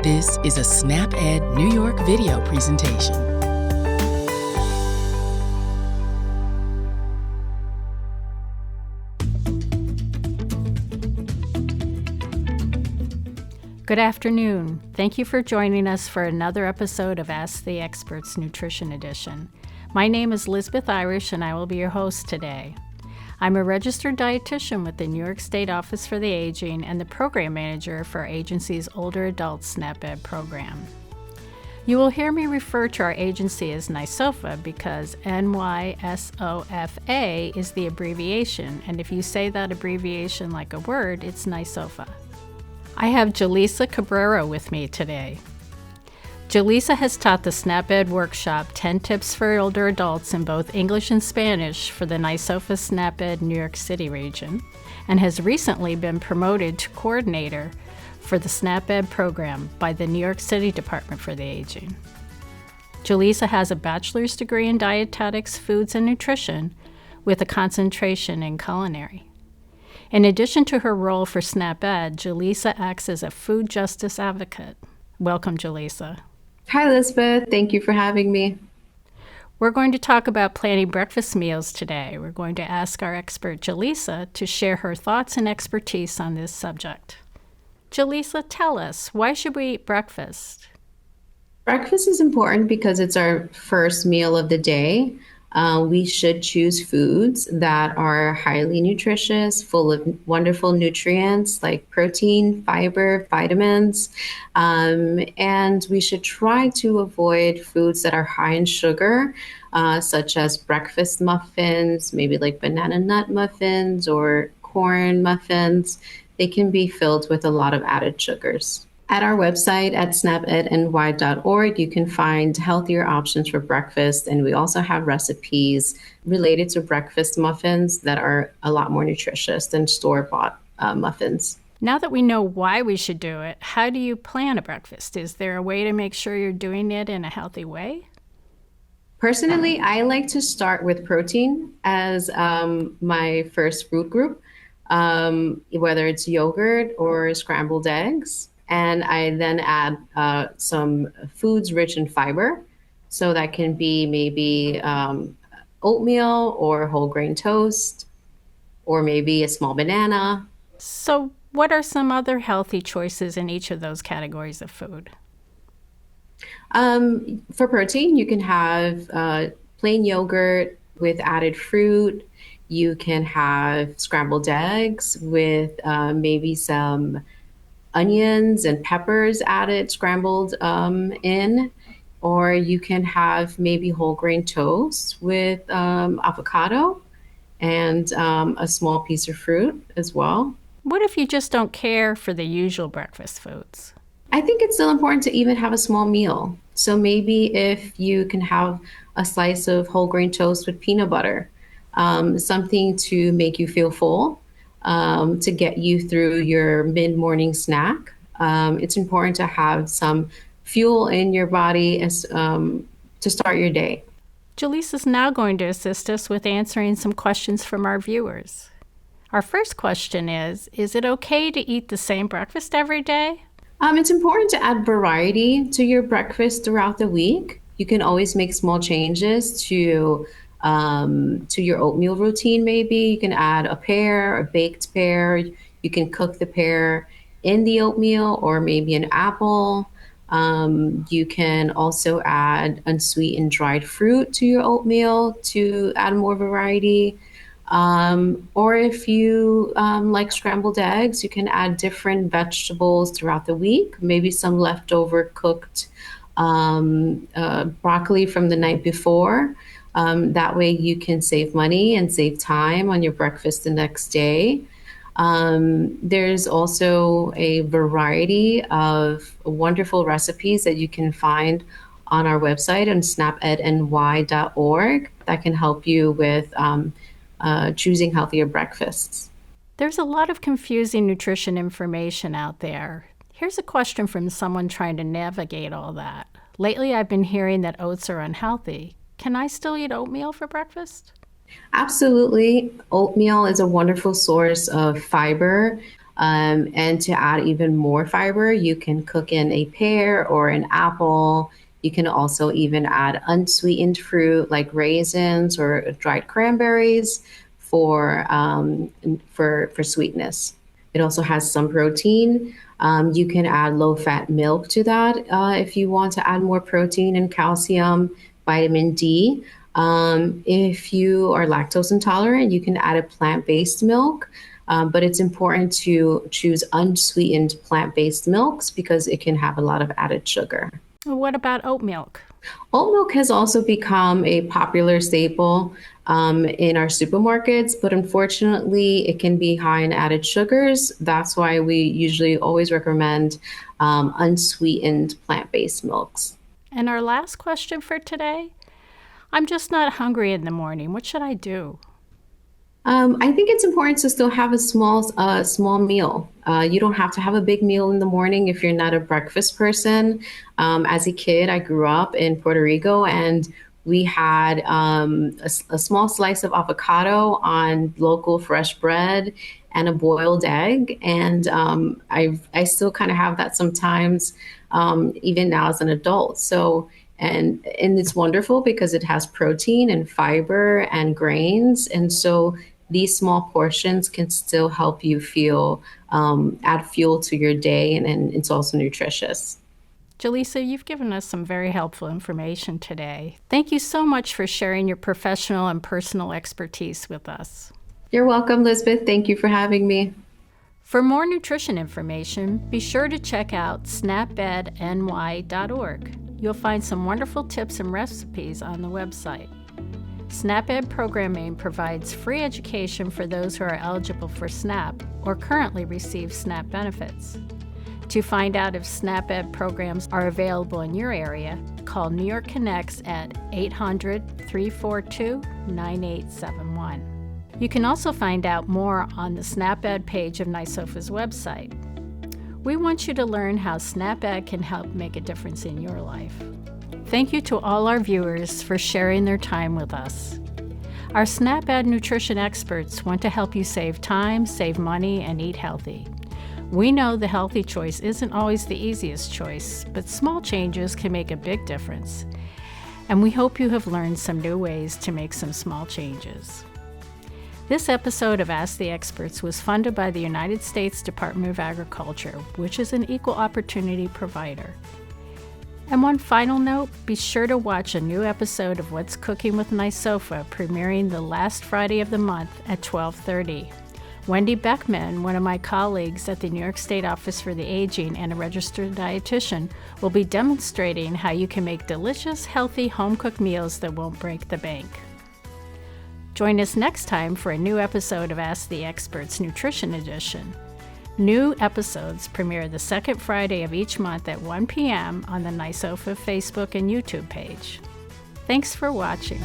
This is a SnapEd New York video presentation. Good afternoon. Thank you for joining us for another episode of Ask the Experts Nutrition Edition. My name is Lisbeth Irish and I will be your host today. I'm a registered dietitian with the New York State Office for the Aging and the program manager for our agency's Older Adults SnapEd program. You will hear me refer to our agency as NYSOFA because NYSOFA is the abbreviation, and if you say that abbreviation like a word, it's NYSOFA. I have Jelisa Cabrera with me today. Jelisa has taught the SnapEd workshop 10 Tips for Older Adults in both English and Spanish for the NYSOFA SnapEd New York City region and has recently been promoted to coordinator for the SnapEd program by the New York City Department for the Aging. Jelisa has a bachelor's degree in dietetics, foods, and nutrition with a concentration in culinary. In addition to her role for SnapEd, Jelisa acts as a food justice advocate. Welcome, Jelisa. Hi, Lisbeth. Thank you for having me. We're going to talk about planning breakfast meals today. We're going to ask our expert, Jelisa, to share her thoughts and expertise on this subject. Jelisa, tell us, why should we eat breakfast? Breakfast is important because it's our first meal of the day. We should choose foods that are highly nutritious, full of wonderful nutrients like protein, fiber, vitamins, and we should try to avoid foods that are high in sugar, such as breakfast muffins, maybe like banana nut muffins or corn muffins. They can be filled with a lot of added sugars. At our website at snapedny.org, you can find healthier options for breakfast, and we also have recipes related to breakfast muffins that are a lot more nutritious than store-bought muffins. Now that we know why we should do it, how do you plan a breakfast? Is there a way to make sure you're doing it in a healthy way? Personally, I like to start with protein as my first food group, whether it's yogurt or scrambled eggs. And I then add some foods rich in fiber. So that can be maybe oatmeal or whole grain toast, or maybe a small banana. So what are some other healthy choices in each of those categories of food? For protein, you can have plain yogurt with added fruit. You can have scrambled eggs with maybe some onions and peppers added, scrambled in, or you can have maybe whole grain toast with avocado and a small piece of fruit as well. What if you just don't care for the usual breakfast foods? I think it's still important to even have a small meal. So maybe if you can have a slice of whole grain toast with peanut butter, something to make you feel full. To get you through your mid-morning snack. It's important to have some fuel in your body to start your day. Jelisa is now going to assist us with answering some questions from our viewers. Our first question is it okay to eat the same breakfast every day? It's important to add variety to your breakfast throughout the week. You can always make small changes to your oatmeal routine. Maybe you can add a pear, a baked pear. You can cook the pear in the oatmeal, or maybe an apple. You can also add unsweetened dried fruit to your oatmeal to add more variety. Or if you like scrambled eggs, you can add different vegetables throughout the week, maybe some leftover cooked broccoli from the night before. That way you can save money and save time on your breakfast the next day. There's also a variety of wonderful recipes that you can find on our website on snapedny.org that can help you with choosing healthier breakfasts. There's a lot of confusing nutrition information out there. Here's a question from someone trying to navigate all that. Lately, I've been hearing that oats are unhealthy. Can I still eat oatmeal for breakfast? Absolutely. Oatmeal is a wonderful source of fiber. And to add even more fiber, you can cook in a pear or an apple. You can also even add unsweetened fruit like raisins or dried cranberries for sweetness. It also has some protein. You can add low-fat milk to that if you want to add more protein and calcium, vitamin D. If you are lactose intolerant, you can add a plant-based milk. But it's important to choose unsweetened plant-based milks because it can have a lot of added sugar. What about oat milk? Oat milk has also become a popular staple in our supermarkets, but unfortunately, it can be high in added sugars. That's why we usually always recommend unsweetened plant-based milks. And our last question for today, I'm just not hungry in the morning. What should I do? I think it's important to still have a small meal. You don't have to have a big meal in the morning if you're not a breakfast person. As a kid, I grew up in Puerto Rico, and we had a small slice of avocado on local fresh bread and a boiled egg. And I still kind of have that sometimes, even now as an adult. And it's wonderful because it has protein and fiber and grains. And so these small portions can still help you add fuel to your day, and it's also nutritious. Jelisa, you've given us some very helpful information today. Thank you so much for sharing your professional and personal expertise with us. You're welcome, Lisbeth. Thank you for having me. For more nutrition information, be sure to check out snapedny.org. You'll find some wonderful tips and recipes on the website. SNAP-Ed programming provides free education for those who are eligible for SNAP or currently receive SNAP benefits. To find out if SNAP-Ed programs are available in your area, call New York Connects at 800-342-9871. You can also find out more on the SNAP-Ed page of NYSOFA's website. We want you to learn how SNAP-Ed can help make a difference in your life. Thank you to all our viewers for sharing their time with us. Our SNAP-Ed nutrition experts want to help you save time, save money, and eat healthy. We know the healthy choice isn't always the easiest choice, but small changes can make a big difference. And we hope you have learned some new ways to make some small changes. This episode of Ask the Experts was funded by the United States Department of Agriculture, which is an equal opportunity provider. And one final note, be sure to watch a new episode of What's Cooking with NYSOFA premiering the last Friday of the month at 12:30. Wendy Beckman, one of my colleagues at the New York State Office for the Aging and a registered dietitian, will be demonstrating how you can make delicious, healthy, home-cooked meals that won't break the bank. Join us next time for a new episode of Ask the Experts Nutrition Edition. New episodes premiere the second Friday of each month at 1 p.m. on the NYSOFA Facebook and YouTube page. Thanks for watching.